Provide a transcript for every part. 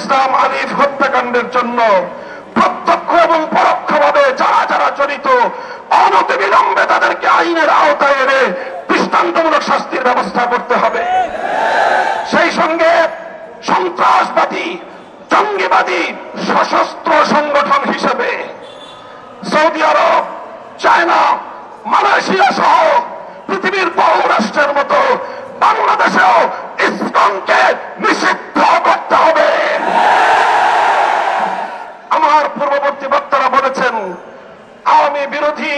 ইসলাম আলিফ হত্যাকাণ্ডের জন্য প্রত্যক্ষ এবং পরোক্ষভাবে যারা যারা জড়িত অনতিবিলম্বে তাদেরকে আইনের আওতায় এনে দৃষ্টান্তমূলক শাস্তির ব্যবস্থা করতে হবে। সেই সঙ্গে সন্ত্রাসবাদী জঙ্গিবাদী সশস্ত্র সংগঠন হিসেবে সৌদি আরব, চায়না, মালয়েশিয়া সহ পৃথিবীর বহু রাষ্ট্রের মতো বাংলাদেশেও ইসকনকে নিষিদ্ধ করতে হবে। আমার পূর্ববর্তী বক্তারা বলেছেন আওয়ামী বিরোধী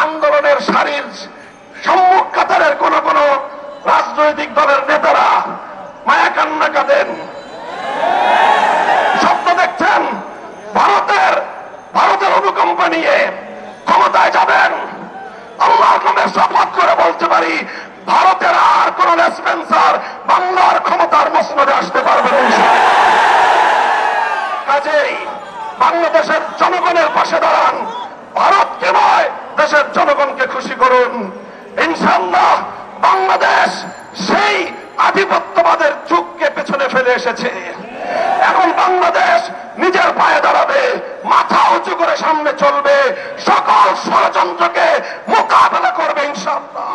আন্দোলনের সারির সম্মুখ কাতারের কোন কোন রাজনৈতিক দলের নেতারা মায়া কান্না কাঁদেন, স্বপ্ন দেখছেন ভারতের অনুকম্পা নিয়ে ক্ষমতায় যাবেন। আল্লাহর নামে শপথ করে বলতে পারি ভারতের আর কোন লেসপেন্সার বাংলার ক্ষমতার মসনদে আসতে পারবে না। কাজেই বাংলাদেশের জনগণের পাশে দাঁড়ান, ভারতকে নয় দেশের জনগণকে খুশি করুন। ইনশাআল্লাহ বাংলাদেশ সেই আধিপত্যবাদের যুগকে পেছনে ফেলে এসেছে। এখন বাংলাদেশ নিজের পায়ে দাঁড়াবে, মাথা উঁচু করে সামনে চলবে, সকল ষড়যন্ত্রকে মোকাবেলা করবে ইনশাআল্লাহ।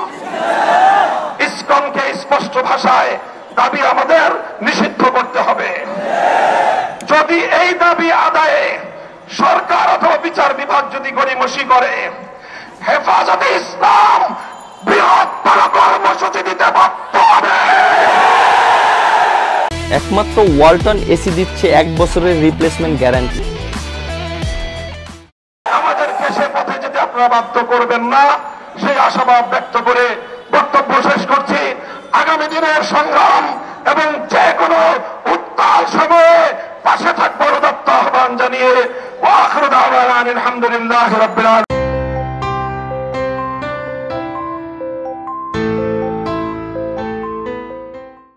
ইসকনকে স্পষ্ট ভাষায় দাবি আমাদের নিষিদ্ধ করতে হবে। যদি এই দাবি আদায়ে সরকার অথবা বিচার বিভাগ যদি গড়িমসি করে, হেফাজতে ইসলাম বৃহত্তর কর্মসূচি দিতে বাধ্য হবে। একমাত্র ওয়ালটন এসি দিচ্ছে 1 বছরের রিপ্লেসমেন্ট গ্যারান্টি। আমাদেরকে সে পথে যেতে আপনারা বাধ্য করবেন না, সেই আশাবাদ ব্যক্ত করে বক্তব্য শেষ করছি। আগামী দিনের সংগ্রাম এবং যে কোনো উত্তাল সময়ে পাশে থাকবার উদাত্ত আহ্বান জানিয়ে ওয়া আখিরু দাওয়ানা আলহামদুলিল্লাহি রাব্বিল আলামিন।